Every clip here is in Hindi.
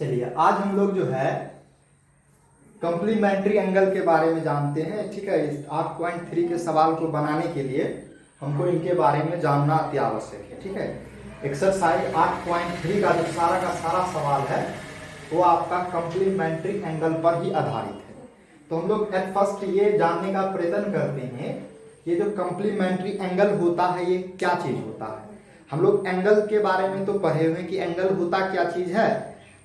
चलिए आज हम लोग जो है कॉम्प्लीमेंट्री एंगल के बारे में जानते हैं। ठीक है, इस 8.3 के सवाल को बनाने के लिए हमको इनके बारे में जानना अति आवश्यक है। ठीक है, एक्सरसाइज 8.3 का जो सारा सवाल है वो आपका कॉम्प्लीमेंट्री एंगल पर ही आधारित है। तो हम लोग एट फर्स्ट ये जानने का प्रयत्न करते हैं ये जो कॉम्प्लीमेंट्री एंगल होता है ये क्या चीज होता है। हम लोग एंगल के बारे में तो पढ़े हुए कि एंगल होता क्या चीज है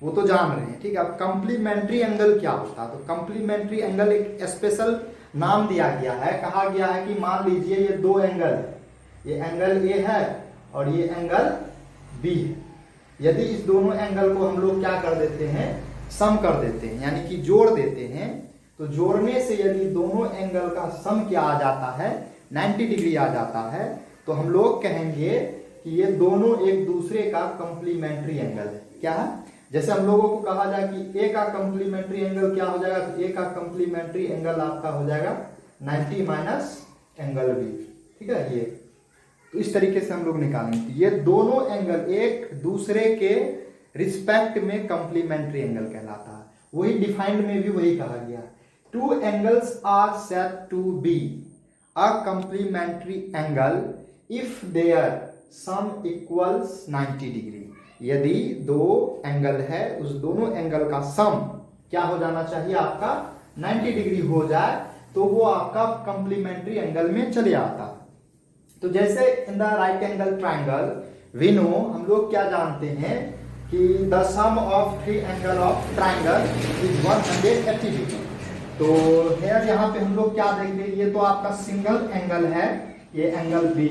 वो तो जान रहे हैं। ठीक है, अब कॉम्प्लीमेंट्री एंगल क्या होता है। तो कॉम्प्लीमेंट्री एंगल एक स्पेशल नाम दिया गया है, कहा गया है कि मान लीजिए ये दो एंगल है, ये एंगल ए है और ये एंगल बी है। यदि इस दोनों एंगल को हम लोग क्या कर देते हैं, सम कर देते हैं, यानी कि जोड़ देते हैं, तो जोड़ने से यदि दोनों एंगल का सम क्या आ जाता है 90 डिग्री आ जाता है, तो हम लोग कहेंगे कि ये दोनों एक दूसरे का कॉम्प्लीमेंट्री एंगल है। क्या है, जैसे हम लोगों को कहा जाए कि ए का कॉम्प्लीमेंट्री एंगल क्या हो जाएगा, तो ए का कॉम्प्लीमेंट्री एंगल आपका हो जाएगा 90 माइनस एंगल बी। ठीक है, ये तो इस तरीके से हम लोग निकालेंगे। ये दोनों एंगल एक दूसरे के रिस्पेक्ट में कॉम्प्लीमेंट्री एंगल कहलाता है। वही डिफाइंड में भी वही कहा गया, two angles are set to be a complementary angle if their sum equals 90 degree. यदि दो एंगल है उस दोनों एंगल का सम क्या हो जाना चाहिए, आपका 90 डिग्री हो जाए, तो वो आपका कॉम्प्लीमेंट्री एंगल में चले आता। तो जैसे in the right angle triangle we know, हम लोग क्या जानते हैं कि the sum of three angle of triangle is 180 degree. तो हेयर यहाँ पे हम लोग क्या देखते हैं, ये तो आपका सिंगल एंगल है, ये एंगल बी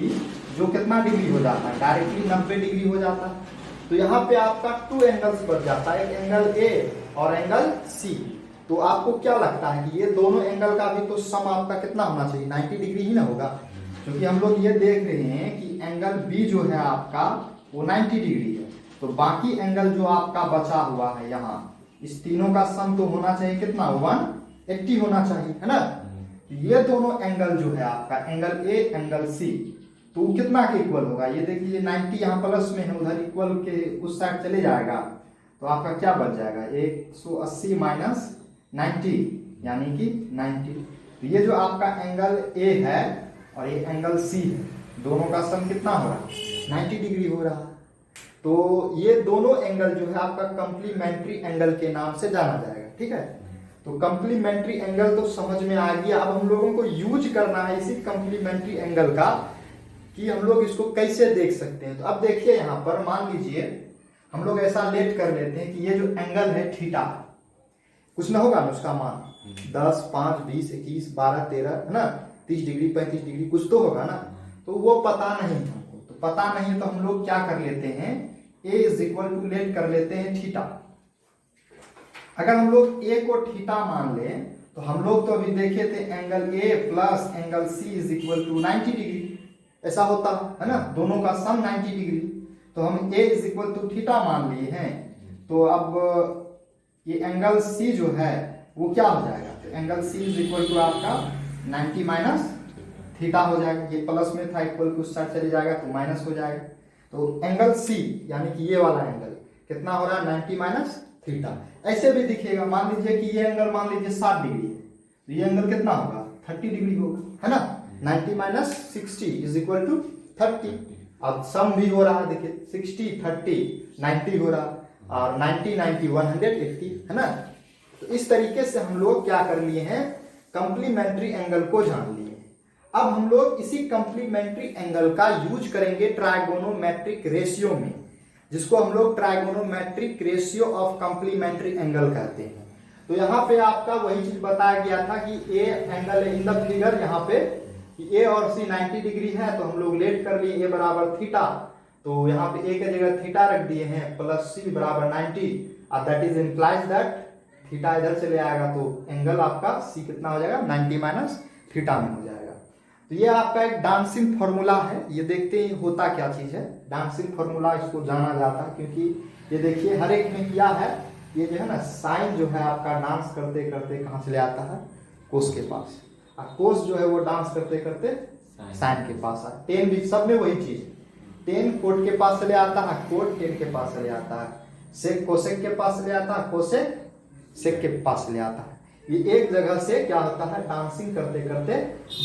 जो कितना डिग्री हो जाता है, डायरेक्टली 90 डिग्री हो जाता है। तो यहाँ पे आपका टू एंगल्स बच जाता है, एक एंगल ए और एंगल सी। तो आपको क्या लगता है कि ये दोनों एंगल का भी तो सम आपका कितना होना चाहिए, 90 डिग्री ही ना होगा, क्योंकि हम लोग ये देख रहे हैं कि एंगल बी जो है आपका वो 90 डिग्री है। तो बाकी एंगल जो आपका बचा हुआ है यहाँ, इस तीनों का सम तो होना चाहिए कितना, 180 होना चाहिए, है ना। ये दोनों एंगल जो है आपका एंगल ए एंगल सी, तो कितना के इक्वल होगा, ये देखिए 90 यहाँ प्लस में है, उधर इक्वल के उस साइड चले जाएगा, तो आपका क्या बच जाएगा 180 माइनस 90 यानी कि 90। तो ये जो आपका एंगल ए है और ये एंगल सी है, दोनों का सम कितना हो रहा है 90 डिग्री हो रहा है। तो ये दोनों एंगल जो है आपका कॉम्प्लीमेंट्री एंगल के नाम से जाना जाएगा। ठीक है, तो कॉम्प्लीमेंट्री एंगल तो समझ में आ गया। अब हम लोगों को यूज करना है इसी कॉम्प्लीमेंट्री एंगल का कि हम लोग इसको कैसे देख सकते हैं। तो अब देखिए यहाँ पर मान लीजिए हम लोग ऐसा लेट कर लेते हैं कि ये जो एंगल है थीटा, कुछ ना होगा ना उसका मान 10, 5, 20, 21, 12, 13 है ना, 30 डिग्री 35 डिग्री कुछ तो होगा ना। तो वो पता नहीं हमको, तो पता नहीं तो हम लोग क्या कर लेते हैं, ए इज इक्वल टू लेट कर लेते हैं थीटा। अगर हम लोग ए को थीटा मान लें तो हम लोग तो अभी देखे थे angle A plus angle C is equal to 90 degree, ऐसा होता है ना, दोनों का सम 90 डिग्री। तो हम a is equal to theta मान लिए हैं, तो अब ये एंगल c जो है वो क्या हो जाएगा, तो angle c is equal to आपका 90 माइनस थीटा हो जाएगा। ये प्लस में था, इक्वल कुछ साइड चले जाएगा तो माइनस हो जाएगा। तो एंगल c यानी कि ये वाला एंगल कितना हो रहा है 90 माइनस थीटा। ऐसे भी दिखेगा, मान लीजिए कि ये एंगल मान लीजिए 60 डिग्री है, तो ये एंगल कितना होगा 30 डिग्री होगा, है ना। 90 माइनस 60 इज इक्वल टू 30। अब सम भी हो रहा है, देखिए 60 30 90 हो रहा है, और 90 90 180 है ना। तो इस तरीके से हम लोग क्या कर लिए हैं, कॉम्प्लीमेंट्री एंगल को जान लिए। अब हम लोग इसी कॉम्प्लीमेंट्री एंगल का यूज करेंगे ट्राइगोनोमेट्रिक रेशियो में, जिसको हम लोग trigonometric ratio of complementary angle कहते हैं। तो यहाँ पे आपका वही चीज बताया गया था कि A angle in the figure, यहाँ पे ए और सी 90 डिग्री है, तो हम लोग लेट कर लिए ए बराबर थीटा। तो यहाँ पे ए के जगह थीटा रख दिए हैं प्लस सी बराबर 90, और that is implies that theta इधर से ले आएगा तो एंगल आपका सी कितना हो जाएगा 90 माइनस थीटा में हो जाएगा। तो ये आपका एक डांसिंग फॉर्मूला है, ये देखते हैं होता क्या चीज है। डांसिंग फॉर्मूला इसको जाना जाता है क्योंकि ये देखिए हर एक में क्या है, ये जो है ना साइन जो है आपका डांस करते करते कहाँ चले आता है, कोस के पास, और कोस जो है वो डांस करते करते साइन के पास है। टेन भी सब में वही चीज, टेन कोट के पास चले आता है, कोट टेन के पास चले आता है। सेक कोसेक के पास ले आता है, कोसेक सेक के पास ले आता है। ये एक जगह से क्या होता है, डांसिंग करते करते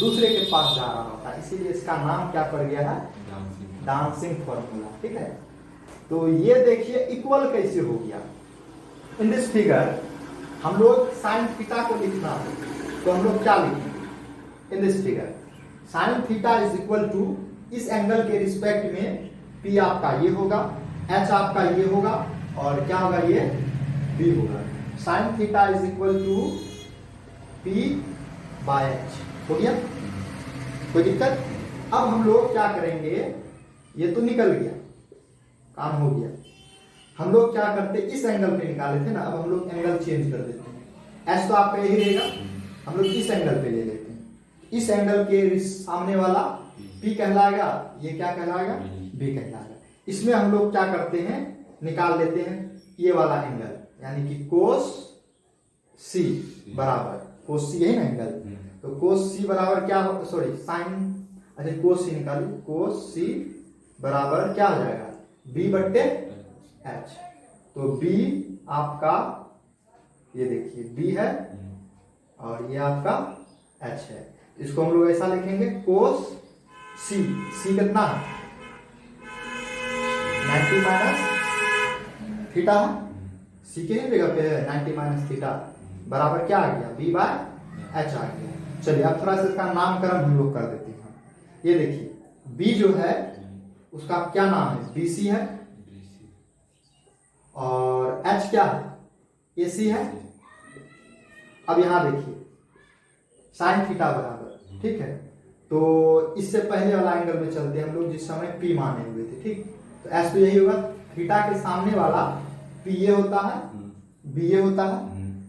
दूसरे के पास जा रहा होता है, इसीलिए इसका नाम क्या पड़ गया है, डांसिंग फॉर्मूला। ठीक है, तो ये देखिए इक्वल कैसे हो गया। इन दिस फिगर हम लोग साइन थीटा को लिखना है, तो हम लोग क्या लिखेंगे in this figure, sine theta is equal to, इस एंगल के रिस्पेक्ट में P आपका ये होगा, H आपका ये होगा, और क्या होगा ये B होगा। Sine theta is equal to P by H, हो गया, कोई दिक्कत। अब हम लोग क्या करेंगे, ये तो निकल गया, काम हो गया। हम लोग क्या करते, इस एंगल पे निकाले थे ना, अब हम लोग एंगल चेंज कर देते हैं। एच तो आपका यही रहेगा, हम लोग इस एंगल पे ले लेते हैं। इस एंगल के सामने वाला P कहलाएगा, ये क्या कहलाएगा, B कहलाएगा। इसमें हम लोग क्या करते हैं, निकाल लेते हैं ये वाला एंगल, यानी कि कोस C बराबर, कोस C यही ना एंगल, तो कोस C बराबर क्या हो, सॉरी साइन, अच्छा कोस C निकाली, कोस C बराबर क्या हो जाएगा, B बट्टे H। तो B आपका ये देखिए B है, और ये आपका H है। इसको हम लोग ऐसा लिखेंगे, कोस C, C कितना है 90 माइनस थीटा है, C के नहीं जगह पे है 90 माइनस थीटा, बराबर क्या आ गया, B बाय H आ गया। चलिए अब थोड़ा सा इसका नामकरण हम लोग कर देते हैं। ये देखिए B जो है उसका क्या नाम है, BC है, और H क्या है, AC है। अब यहां देखिए साइन थीटा बराबर, ठीक है, तो इससे पहले वाला एंगल में चलते हैं हम लोग, जिस समय P माने हुए थे, ठीक। तो H तो यही होगा, थीटा के सामने वाला P ये होता है, B ये होता है,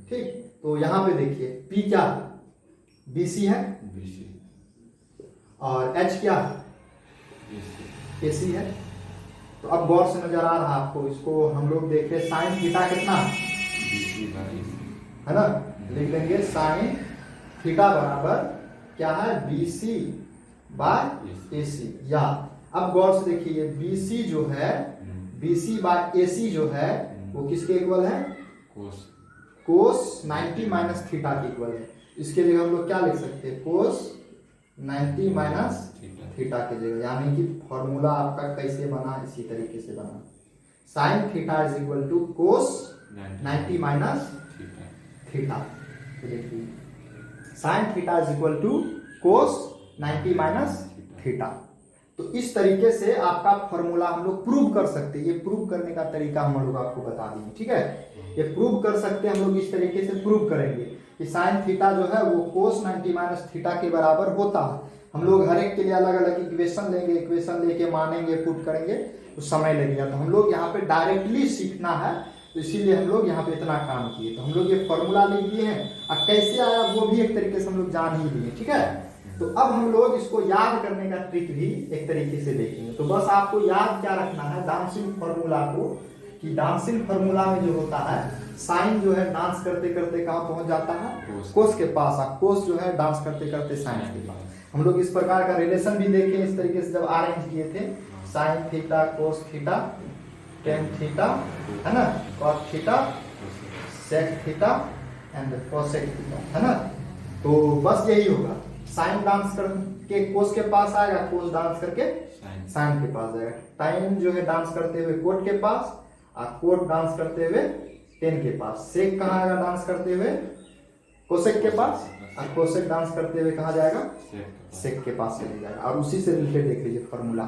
ठीक। तो यहां पे देखिए P क्या है, BC है, और H क्या है, AC है। तो अब गौर से नजर आ रहा है आपको, इसको हम लोग देख रहे साइन थीटा कितना है ना, लिख देंगे साइन थीटा बराबर क्या है, BC बाय AC। या अब गौर से देखिए BC जो है, BC बाय AC जो है वो किसके इक्वल है, कोस 90 माइनस थीटा के इक्वल है। इसके लिए हम लोग क्या लिख सकते हैं, कोस 90 माइनस थीटा की जगह, यानी कि फॉर्मूला आपका कैसे बना, इसी तरीके से बना, sine theta is equal to cos 90 minus theta. तो देखिए sine theta is equal to cos 90 minus theta. तो इस तरीके से आपका फॉर्मूला हम लोग प्रूव कर सकते हैं। ये प्रूव करने का तरीका हम लोग आपको बता देंगे, ठीक है। ये प्रूव कर सकते हैं हम लोग, इस तरीके से प्रूव करेंगे कि साइन थीटा जो है वो कोस 90 माइनस थीटा के बराबर होता है। हम लोग हर एक के लिए अलग अलग इक्वेशन लेंगे, इक्वेशन लेके मानेंगे, पुट करेंगे, तो समय लगेगा। तो हम लोग यहाँ पे डायरेक्टली सीखना है, तो इसीलिए हम लोग यहाँ पे इतना काम किए। तो हम लोग ये फॉर्मूला लिख दिए हैं, और कैसे आया वो भी एक तरीके से हम लोग जान ही लिए, ठीक है। तो अब हम लोग इसको याद करने का ट्रिक भी एक तरीके से देखेंगे। तो बस आपको याद क्या रखना है, डांसिंग फॉर्मूला को, कि डांसिंग फॉर्मूला में जो होता है, साइन जो है डांस करते करते कहाँ पहुंच जाता है, कोस के पास, और कोस जो है डांस करते करते साइन के पास। हम लोग इस प्रकार का रिलेशन भी देखे इस तरीके से जब अरेंज किए थे, sine theta cos theta tan theta है ना, cos theta sec theta and cosec theta है ना। तो बस यही होगा, साइन डांस करके कोस के पास आएगा, कोस डांस करके साइन के पास जाएगा, टाइन जो है डांस करते हुए कोट के पास, और कोट डांस करते हुए टेन के पास, सेक कहाँ आएगा डांस करते हुए कोसेक के पास, और कोसेक डांस करते हुए कहाँ जाएगा, सेक के पास चले जाएगा। और उसी से रिलेटेड देख लीजिए फॉर्मूला,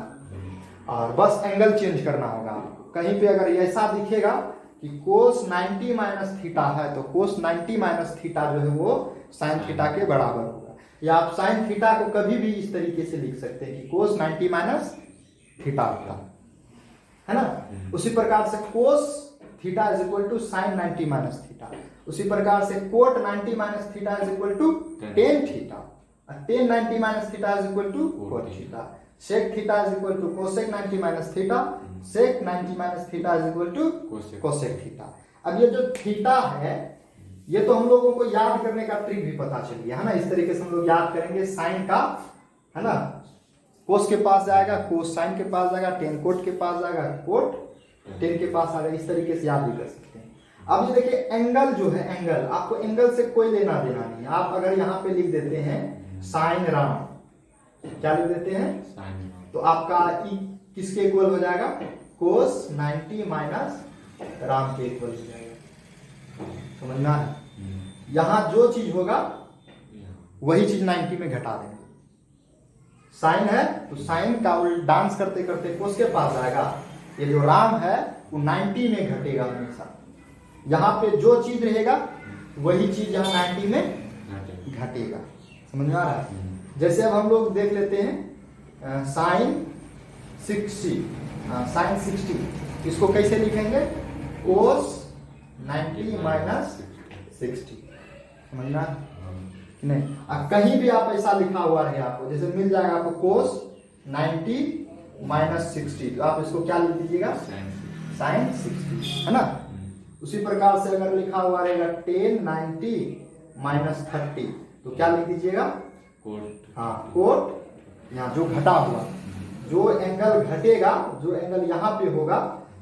और बस एंगल चेंज करना होगा। कहीं पे अगर ऐसा दिखेगा कि कोस 90 माइनस थीटा है, तो कोस 90 माइनस थीटा जो है वो साइन थीटा के बराबर होगा। या आप साइन थीटा को कभी भी इस तरीके से लिख सकते हैं कि कोस 90 माइनस थीटा होता है ना। उसी प्रकार से cos theta is equal to sine 90 minus theta, उसी प्रकार से cot 90 minus theta is equal to tan theta, tan 90 minus theta is equal to cot theta, sec theta is equal to cosec 90 minus theta, sec 90 minus theta is equal to cosec theta. अब ये जो थीटा है, ये तो हम लोगों को याद करने का ट्रिक भी पता चल गया है ना। इस तरीके से हम लोग याद करेंगे, साइन का है ना, कोस के पास जाएगा, कोस साइन के पास जाएगा, टेन कोट के पास जाएगा, कोट 10 के पास आ गया, इस तरीके से याद भी कर सकते हैं। अब ये देखिए एंगल जो है, एंगल आपको एंगल से कोई लेना देना नहीं है। आप अगर यहाँ पे लिख देते हैं साइन राम, क्या लिख देते हैं, तो आपका ई किसके इक्वल हो जाएगा, कोस 90 माइनस राम के इक्वल हो जाएगा। समझना है, यहाँ जो चीज होगा वही चीज 90 में घटा देंगे। साइन है तो साइन का डांस करते करते कोस के पास आएगा, ये जो राम है वो 90 में घटेगा हमेशा। यहाँ पे जो चीज रहेगा वही चीज यहाँ 90 में घटेगा। समझ में आ रहा है? जैसे अब हम लोग देख लेते हैं साइन 60, साइन 60 इसको कैसे लिखेंगे, कोस 90 माइनस 60। समझना नहीं, कहीं भी आप ऐसा लिखा हुआ है आपको, जैसे मिल जाएगा आपको कोस 90 माइनस 60, तो आप इसको क्या लिख दीजिएगा, साइन 60, है ना। उसी प्रकार से अगर लिखा हुआ रहेगा 10 90 माइनस 30, तो क्या लिख दीजिएगा, कोट। हाँ, कोट यहाँ जो घटा हुआ, जो एंगल घटेगा, जो एंगल यहाँ पे होगा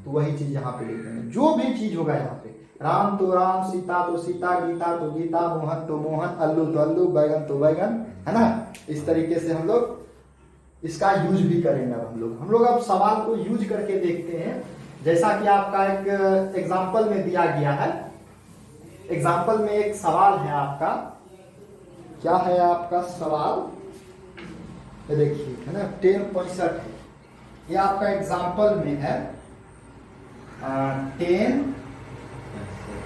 तो वही चीज यहाँ पे लिख देंगे। जो भी चीज होगा यहाँ पे, राम तो राम, सीता तो सीता, गीता तो गीता, मोहन तो मोहन, अल्लू तो अल्लू, बैगन तो बैगन, है ना। इस तरीके से हम लोग इसका यूज भी करेंगे। अब हम लोग अब सवाल को यूज करके देखते हैं। जैसा कि आपका एक एग्जाम्पल में दिया गया है, एग्जाम्पल में एक सवाल है आपका, क्या है आपका सवाल, ये देखिए, है ना, 10 है, ये आपका एग्जाम्पल में है 10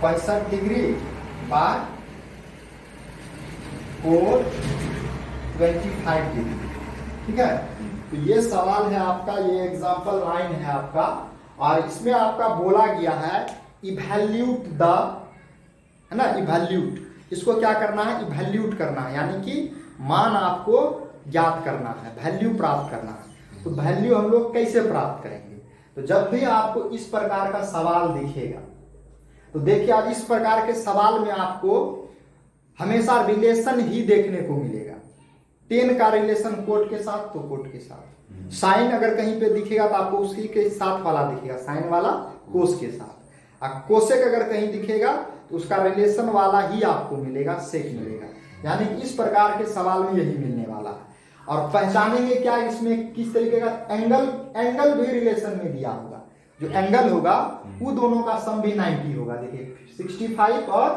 65 डिग्री बाय कोण 25 डिग्री, ठीक है। तो ये सवाल है आपका, ये एग्जाम्पल लाइन है आपका, और इसमें आपका बोला गया है इवैल्यूट द, है ना, इवैल्यूट, इसको क्या करना है, इवैल्यूट करना है, यानी कि मान आपको ज्ञात करना है, वैल्यू प्राप्त करना है। तो वैल्यू हम लोग कैसे प्राप्त करेंगे, तो जब भी आपको इस प्रकार का सवाल दिखेगा, तो देखिए आज इस प्रकार के सवाल में आपको हमेशा रिलेशन ही देखने को मिलेगा। 10 का रिलेशन कोट के साथ तो कोट के साथ, साइन अगर कहीं पे दिखेगा तो आपको उसी के साथ वाला दिखेगा, साइन वाला कोस के साथ। और कोसेक अगर कहीं दिखेगा तो उसका रिलेशन वाला ही आपको मिलेगा, सेक मिलेगा। यानी कि इस प्रकार के सवाल में यही मिलने वाला है। और पहचानेंगे क्या इसमें, किस तरीके का एंगल, एंगल भी रिलेशन में दिया होगा। जो एंगल होगा वो दोनों का सम भी 90 होगा। देखिए 65 और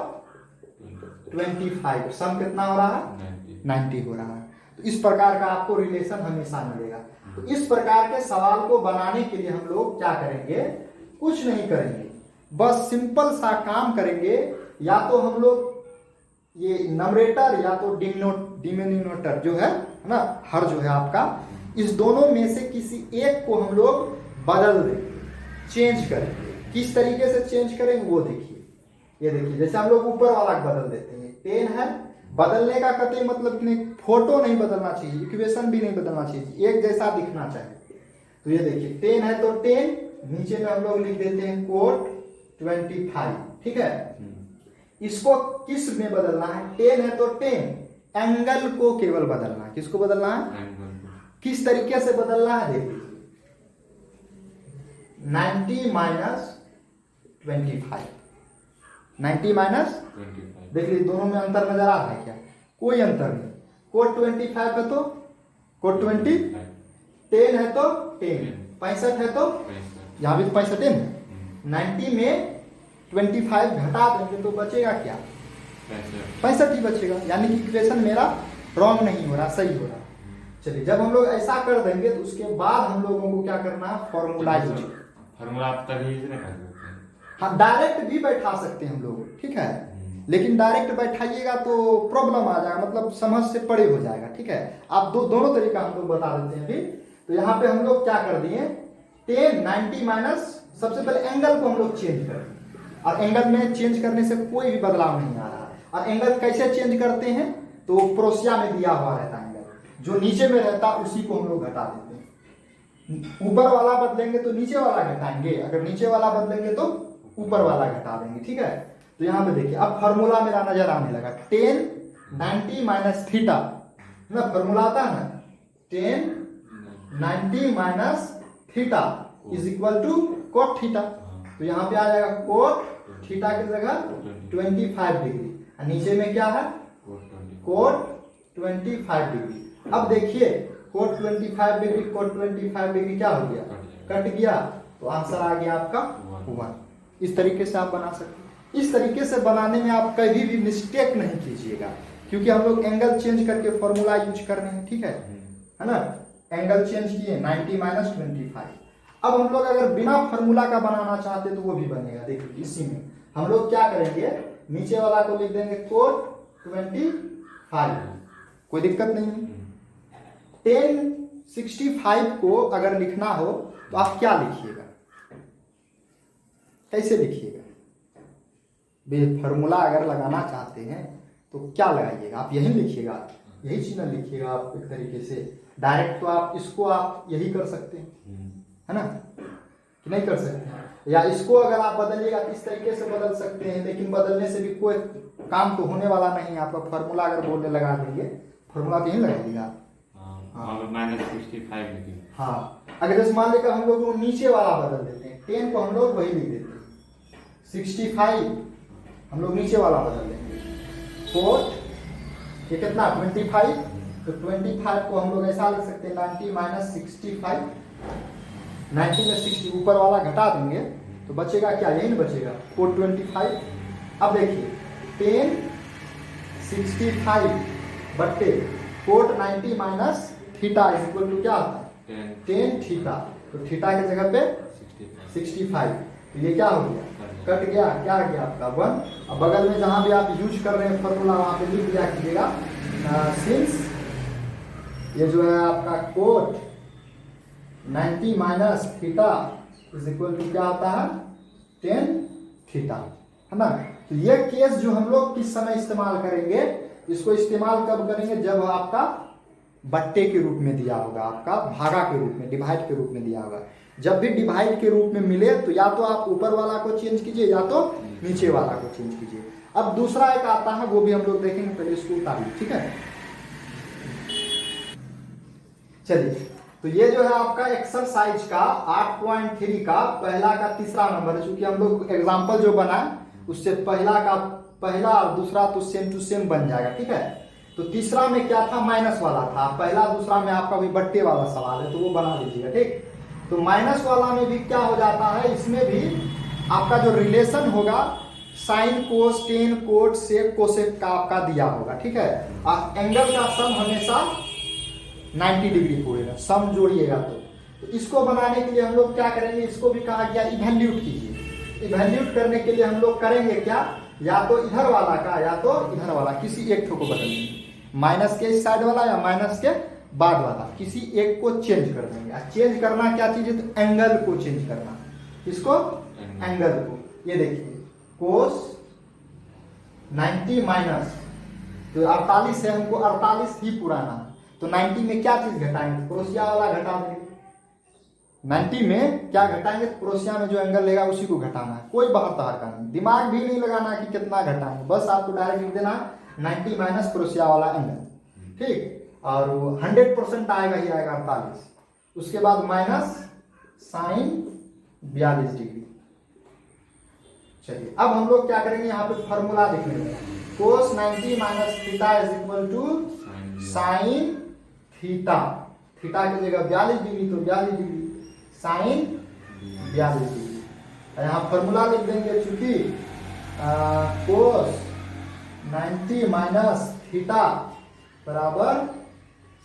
25 सम कितना हो रहा है, 90 हो रहा है। तो इस प्रकार का आपको रिलेशन हमेशा मिलेगा। तो इस प्रकार के सवाल को बनाने के लिए हम लोग क्या करेंगे, कुछ नहीं करेंगे, बस सिंपल सा काम करेंगे। या तो हम लोग ये नंबरेटर या तो डिनोमिनेटर जो है ना, हर जो है आपका, इस दोनों में से किसी एक को हम लोग बदल देंगे, चेंज करेंगे। किस तरीके से चेंज करेंगे वो देखिए। ये देखिए, जैसे हम लोग ऊपर वाला बदल देते हैं, 10 है, बदलने का कतई मतलब कि नहीं, फोटो नहीं बदलना चाहिए, इक्वेशन भी नहीं बदलना चाहिए, एक जैसा दिखना चाहिए। तो ये देखिए 10 है तो 10, नीचे में हम लोग लिख देते हैं कोट 25, ठीक है। इसको किस में बदलना है, 10 है तो 10, एंगल को केवल बदलना है। किसको बदलना है, किस तरीके से बदलना है, देखिए 90 माइनस 25, 90 माइनस 25, देख लीजिए दोनों में अंतर नजर आ रहा है क्या, कोई अंतर नहीं। कोट 25 है तो कोट 20, 10 है तो 10, 65 है तो यहाँ भी 65 है, 90 में 25 घटा देंगे तो बचेगा क्या, 65 ही बचेगा। यानी कि इक्वेशन मेरा रॉन्ग नहीं हो रहा, सही हो रहा। चलिए, जब हम लोग ऐसा कर देंगे तो उसके बाद हम लोगों को क्या करना है, फॉर्मूला यूज, फॉर्मूला आप तभी यूज नहीं कर सकते। हाँ, डायरेक्ट भी बैठा सकते हैं हम लोग, ठीक है, लेकिन डायरेक्ट बैठाइएगा तो प्रॉब्लम आ जाएगा, मतलब समझ से परे हो जाएगा, ठीक है। आप दोनों तरीका हम लोग बता देते हैं अभी। तो यहाँ पे हम लोग क्या कर दिए, 10 90 माइनस, सबसे पहले एंगल को हम लोग चेंज करें, और एंगल में चेंज करने से कोई भी बदलाव नहीं आ रहा। और एंगल कैसे चेंज करते हैं, तो प्रोसिया में दिया हुआ रहता है एंगल, जो नीचे में रहता है उसी को हम लोग घटा देते हैं। ऊपर वाला बदलेंगे तो नीचे वाला घटाएंगे, अगर नीचे वाला बदलेंगे तो ऊपर वाला घटा देंगे, ठीक है। तो यहाँ पे देखिए अब फॉर्मूला मेरा नजर आने लगा, 10 90 माइनस थीटा, ना फॉर्मूला आता है ना, 10 90 minus theta is equal to cot theta, तो यहाँ पे आ जाएगा कोट थीटा की जगह 25 डिग्री, और नीचे में क्या है कोट 25 डिग्री। अब देखिए कोट 25 डिग्री कोट 25 डिग्री क्या हो गया, कट गया, तो आंसर आ गया आपका 1। इस तरीके से आप बना सकते हैं। इस तरीके से बनाने में आप कभी भी मिस्टेक नहीं कीजिएगा, क्योंकि हम लोग एंगल चेंज करके फॉर्मूला यूज कर रहे हैं, ठीक है ना। एंगल चेंज किए 90 माइनस 25। अब हम लोग अगर बिना फॉर्मूला का बनाना चाहते तो वो भी बनेगा। देखिए इसी में हम लोग क्या करेंगे, नीचे वाला को लिख देंगे कोट 25, कोई दिक्कत नहीं है। 1065 को अगर लिखना हो तो आप क्या लिखिएगा, कैसे लिखिएगा, फॉर्मूला अगर लगाना चाहते हैं तो क्या लगाइएगा, आप यही लिखिएगा, यही चिन्ह लिखिएगा आप एक तरीके से। डायरेक्ट तो आप इसको आप यही कर सकते हैं, है ना, कि नहीं कर सकते हैं, या इसको अगर आप बदलिएगा इस तरीके से बदल सकते हैं, लेकिन बदलने से भी कोई काम तो होने वाला नहीं है आपका। फॉर्मूला अगर बोलने लगा देंगे, फॉर्मूला तो यही लगाइएगा -65। हाँ, अगर जैसे मान लेकर हम लोग नीचे वाला बदल देते हैं, 10 को हम लोग वही लिख देते हैं, 65 हम लोग नीचे वाला बदल देंगे, कोट ये कितना 25, तो 25 को हम लोग ऐसा लिख सकते हैं 90 माइनस 65। 90 में 60 ऊपर वाला घटा देंगे तो बचेगा क्या, यही ना बचेगा कोट 25। अब देखिए 1065 बट्टे cot 90 minus theta is equal to क्या होता है 10 थीटा, तो थीटा की जगह पे 65, तो ये क्या हो गया, कट गया, क्या आ गया आपका 1। अब बगल में जहां भी आप यूज कर रहे हैं फॉर्मूला वहां पे लिख दिया कीजिएगा, सिंस ये जो है आपका cot 90 minus theta is equal to क्या होता है 10 थीटा, है ना। तो ये केस जो हम लोग किस समय इस्तेमाल करेंगे, इसको इस्तेमाल कब करेंगे, जब आपका बट्टे के रूप में दिया होगा, आपका भागा के रूप में, डिवाइड के रूप में दिया होगा। जब भी डिवाइड के रूप में मिले तो या तो आप ऊपर वाला को चेंज कीजिए या तो नीचे वाला को चेंज कीजिए। अब दूसरा एक आता है, वो भी हम लोग देखेंगे, पहले इसको उतारिए, ठीक है। चलिए, तो ये जो है आपका एक्सरसाइज का 8.3 का पहला का तीसरा नंबर है। चूंकि हम लोग एग्जाम्पल जो बना उससे पहला और दूसरा तो सेम टू सेम बन जाएगा, ठीक है। तो तीसरा में क्या था, माइनस वाला था, पहला दूसरा में आपका भी बट्टे वाला सवाल है, तो वो बना लीजिएगा, ठीक। तो माइनस वाला में भी क्या हो जाता है, इसमें भी आपका जो रिलेशन होगा sine cos tan cot sec cosec का आपका दिया होगा, ठीक है। एंगल का सम हमेशा 90 डिग्री होगा, सम जोड़िएगा तो इसको बनाने के लिए हम लोग क्या करेंगे, इसको भी कहा गया इवैल्यूएट कीजिए। इवैल्यूएट करने के लिए हम लोग करेंगे क्या, या तो इधर वाला का या तो इधर वाला, किसी एक को बदलेंगे, माइनस के इस साइड वाला या माइनस के बाद वाला, किसी एक को चेंज कर देंगे। चेंज करना क्या चीज है, तो एंगल को चेंज करना, किसको, एंगल को। ये देखिए कोस 90 माइनस, तो 48 से हमको 48 ही पुराना, तो 90 में क्या चीज घटाएंगे, क्रोशिया वाला घटा देंगे। 90 में क्या घटाएंगे, क्रोशिया में जो एंगल लेगा उसी को घटाना है, कोई बाहर तार का नहीं, दिमाग भी नहीं लगाना कि कितना घटाएंगे, बस आपको डायरेक्ट लिख देना 90 माइनस क्रोशिया वाला एंगल, ठीक। और 100% आएगा ही आएगा 48, उसके बाद माइनस साइन 42 डिग्री। चलिए, अब हम लोग क्या करेंगे, यहाँ पे फॉर्मूला लिख लेंगे, cos 90 minus theta is equal to sine theta, theta की जगह 42 डिग्री तो 42 डिग्री साइन 42 डिग्री। यहाँ फॉर्मूला लिख देंगे, चूंकि कोस 90 माइनस थीटा बराबर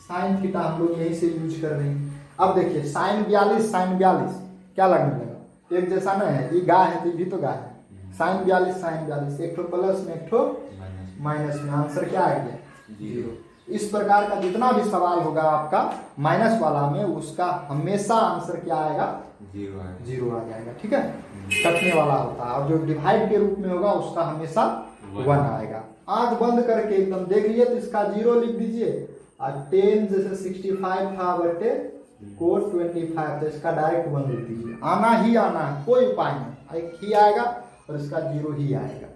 साइन थीटा, हम लोग यही से यूज कर रहे हैं। अब देखिए साइन 42 क्या लगने लगा, एक जैसा ना है, ये गाय है तो भी तो गाय है, साइन 42 एक ठो प्लस में एक ठो माइनस में, आंसर क्या आ गया 0। इस प्रकार का जितना भी सवाल होगा आपका माइनस वाला में, उसका हमेशा आंसर क्या आएगा, 0 आ जाएगा, ठीक है। कटने वाला होता है, और जो डिवाइड के रूप में होगा उसका हमेशा 1 आएगा। आंख बंद करके एकदम देख लिए तो इसका 0 लिख दीजिए, और 10 जैसे 65 था बटे कोट 25, तो इसका डायरेक्ट 1 लिख दीजिए। आना ही आना है, कोई उपाय नहीं, एक ही आएगा और इसका 0 ही आएगा।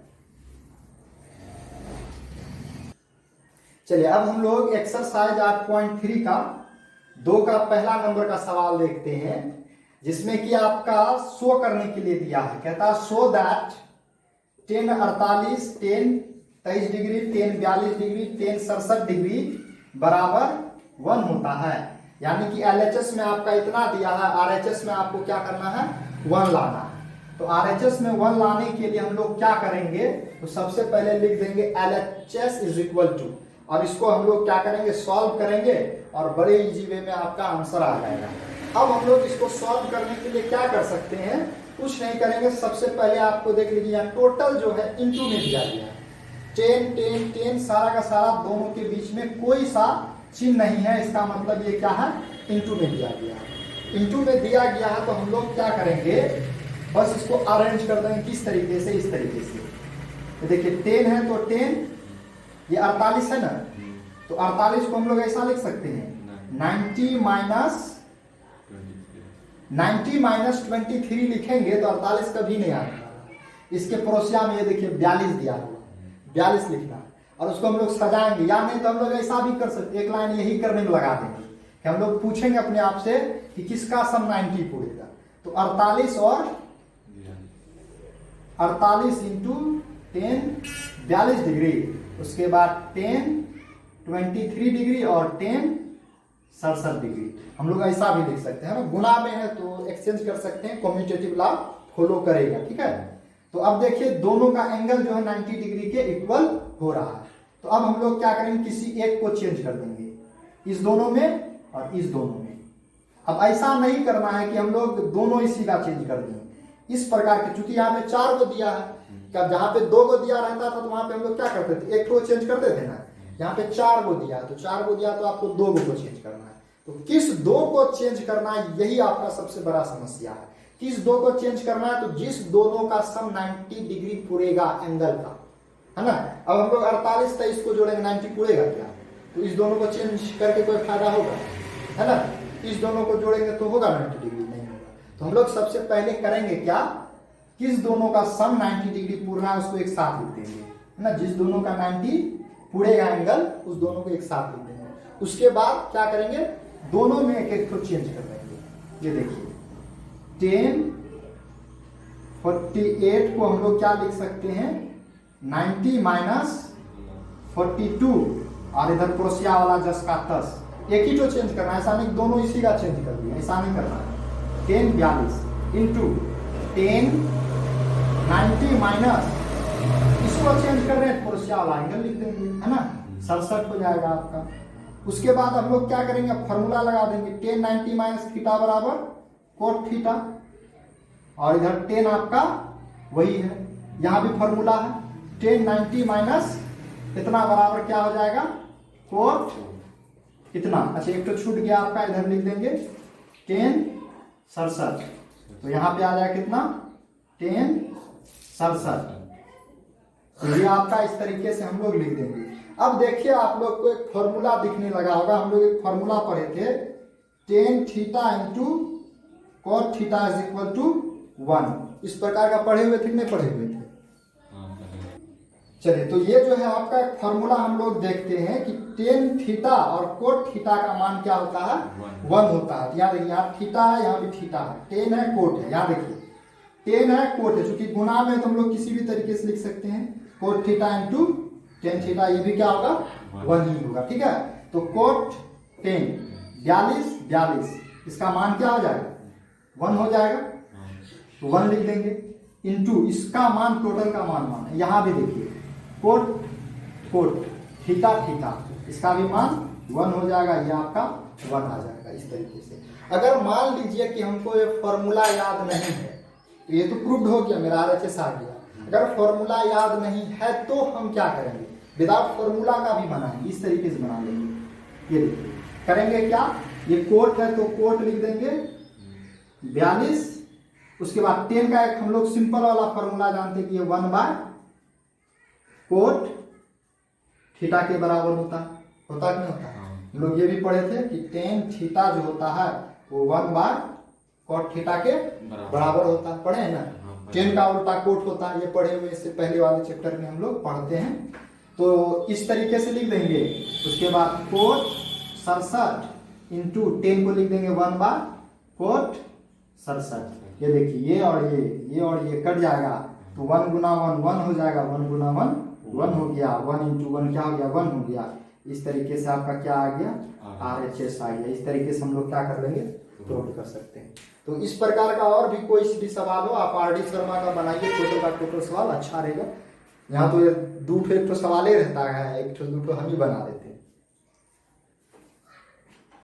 चलिए, अब हम लोग एक्सरसाइज 8.3 का 2 का पहला नंबर का सवाल देखते हैं, जिसमें कि आपका शो करने के लिए दिया है, कहता है show that 10 48, 10 23 degree, 10 42 degree, 10 67 degree बराबर 1 होता है। यानी कि LHS में आपका इतना दिया है, RHS में आपको क्या करना है, 1 लाना है। तो RHS में 1 लाने के लिए हम लोग क्या करेंगे, तो सबसे पहले लिख देंगे LHS इज इक्वल टू, और इसको हम लोग क्या करेंगे, सॉल्व करेंगे और बड़े इजी वे में आपका आंसर आ जाएगा। अब हम लोग इसको सॉल्व करने के लिए क्या कर सकते हैं, कुछ नहीं करेंगे। सबसे पहले आपको देख लीजिए यहाँ टोटल जो है इंटू में दिया गया है, 10 10 10 सारा का सारा, दोनों के बीच में कोई सा चिन्ह नहीं है, इसका मतलब ये क्या है, इंटू में दिया गया है। इंटू में दिया गया है तो हम लोग क्या करेंगे, बस इसको अरेंज कर देंगे किस तरीके से, इस तरीके से। तो देखिए 10 है तो 10, ये 48 है ना, तो 48 को हम लोग ऐसा लिख सकते हैं 90 माइनस 23 लिखेंगे तो 48 कभी नहीं आता। इसके पड़ोसिया में ये देखिए 42 दिया हुआ, 42 लिखना, और उसको हम लोग सजाएंगे, या नहीं तो हम लोग ऐसा भी कर सकते, एक लाइन यही करने में लगा देंगे कि हम लोग पूछेंगे अपने आप से कि किसका सम 90 पूरेगा। तो 48 और 48 इंटू 10 42 डिग्री, उसके बाद 10 23 डिग्री और 10 67 डिग्री। हम लोग ऐसा भी लिख सकते हैं ना, गुना में है तो एक्सचेंज कर सकते हैं, कम्यूटेटिव लॉ फॉलो करेगा, ठीक है। तो अब देखिए दोनों का एंगल जो है 90 डिग्री के इक्वल हो रहा है। तो अब हम लोग क्या करेंगे, किसी एक को चेंज कर देंगे, इस दोनों में और इस दोनों में। अब ऐसा नहीं करना है कि हम लोग दोनों इसी का चेंज कर दें, इस प्रकार के, चूंकि यहाँ पे 4 को दिया है, क्या जहाँ पे 2 को दिया रहता था तो वहां पे हम लोग क्या करते थे, एक को चेंज करते थे ना। यहाँ पे 4 को दिया, तो 4 को दिया तो आपको 2 को चेंज करना है। तो किस 2 को चेंज करना है, यही आपका सबसे बड़ा समस्या है। किस 2 को चेंज करना है, तो जिस दोनों का सम 90 डिग्री पूरेगा एंगल का, है ना। अब हम लोग 48 23 को जोड़ेंगे, 90 पूरेगा क्या, तो इस दोनों को चेंज करके कोई फायदा होगा, है ना। इस दोनों को जोड़ेंगे तो होगा 90 डिग्री, नहीं होगा। तो हम लोग सबसे पहले करेंगे क्या, किस दोनों का सम 90 डिग्री पूरना है उसको एक साथ लिख देंगे, है ना। जिस दोनों का 90 पूरेगा एंगल, उस दोनों को एक साथ लिख देंगे। उसके बाद क्या करेंगे, दोनों में एक एक को चेंज कर देंगे। ये देखिए 10 48 को हम लोग क्या लिख सकते हैं, 90 माइनस 42, और इधर पड़ोसिया वाला 10 का 10, एक ही तो चेंज करना है, ऐसा नहीं दोनों इसी का चेंज कर दिया, ऐसा नहीं करना है। 10 42 इंटू 10 90 माइनस, इसको चेंज कर रहे हैं, पड़ोसिया वाला एंगल लिख देंगे, है ना, 67 हो जाएगा आपका। उसके बाद हम लोग क्या करेंगे, फॉर्मूला लगा देंगे, 10 90 माइनस थीटा बराबर कोट थीटा, और इधर 10 आपका वही है, यहाँ भी फॉर्मूला है, 10 90 माइनस इतना बराबर क्या हो जाएगा, कोट कितना, अच्छा एक तो छूट गया आपका, इधर लिख देंगे 10 67, तो यहाँ पे आ जाएगा कितना, 10 67। तो ये आपका इस तरीके से हम लोग लिख देंगे। अब देखिए आप लोग को एक फॉर्मूला दिखने लगा होगा, हम लोग एक फॉर्मूला पढ़े थे, 10 theta into cot theta is equal to 1, इस प्रकार का पढ़े हुए थे कि नहीं पढ़े हुए थे। चलिए, तो ये जो है आपका एक फॉर्मूला हम लोग देखते हैं कि 10 थीटा और कोट थीटा का मान क्या होता है, 1 होता है। यहाँ देखिए, यहाँ थीटा है, यहाँ भी थीटा है, 10 है कोट है, यहाँ देखिए 10 है कोट है, चूंकि गुना में तो हम लोग किसी भी तरीके से लिख सकते हैं, कोट थीटा इंटू 10 थीटा, ये भी क्या होगा, 1 ही होगा, ठीक है। तो कोट 10 42 42, इसका मान क्या हो जाएगा, 1 हो जाएगा, तो 1 लिख देंगे, इंटू इसका मान, टोटल का मान है, यहाँ भी देखिए कोट कोट थीटा थीटा, इसका भी मान 1 हो जाएगा, ये आपका 1 आ जाएगा। इस तरीके से अगर मान लीजिए कि हमको ये फॉर्मूला याद नहीं है, तो ये तो प्रूव्ड हो गया, मेरा RHS आ गया। अगर फॉर्मूला याद नहीं है तो हम क्या करेंगे, विदाउट फॉर्मूला का भी बनाएंगे, इस तरीके से बना लेंगे। ये देखिए करेंगे क्या, ये कोट है तो कोट लिख देंगे 42, उसके बाद 10 का एक हम लोग सिंपल वाला फॉर्मूला जानते हैं कि ये 1 बाय कोट थीटा के बराबर होता कि नहीं होता। हम लोग ये भी पढ़े थे कि 10 थीटा जो होता है वो 1 बाय कोट थीटा के बराबर होता है, पढ़े हैं ना। 10 का उल्टा कोट होता है, ये पढ़े हुए, इससे पहले वाले चैप्टर में हम लोग पढ़ते हैं। तो इस तरीके से लिख देंगे। उसके बाद कोट 67 इंटू 10 को लिख देंगे 1 बाय कोट 67। ये देखिए ये और ये कट जाएगा तो 1 गुना 1 1 हो जाएगा, 1 गुना 1 1 हो गया, 1 इंटू 1 क्या हो गया 1 हो गया। इस तरीके से आपका क्या आ गया RHS आ गया। इस तरीके से हम लोग क्या कर लेंगे प्रूव कर सकते हैं। तो इस प्रकार का और भी कोई भी सवाल हो आप RD शर्मा का बनाइए, टोटल का टोटल सवाल अच्छा रहेगा। यहाँ तो 2 ठो एक तो सवाल ही रहता है, 1 ठो 2 ठो हम ही बना देते हैं।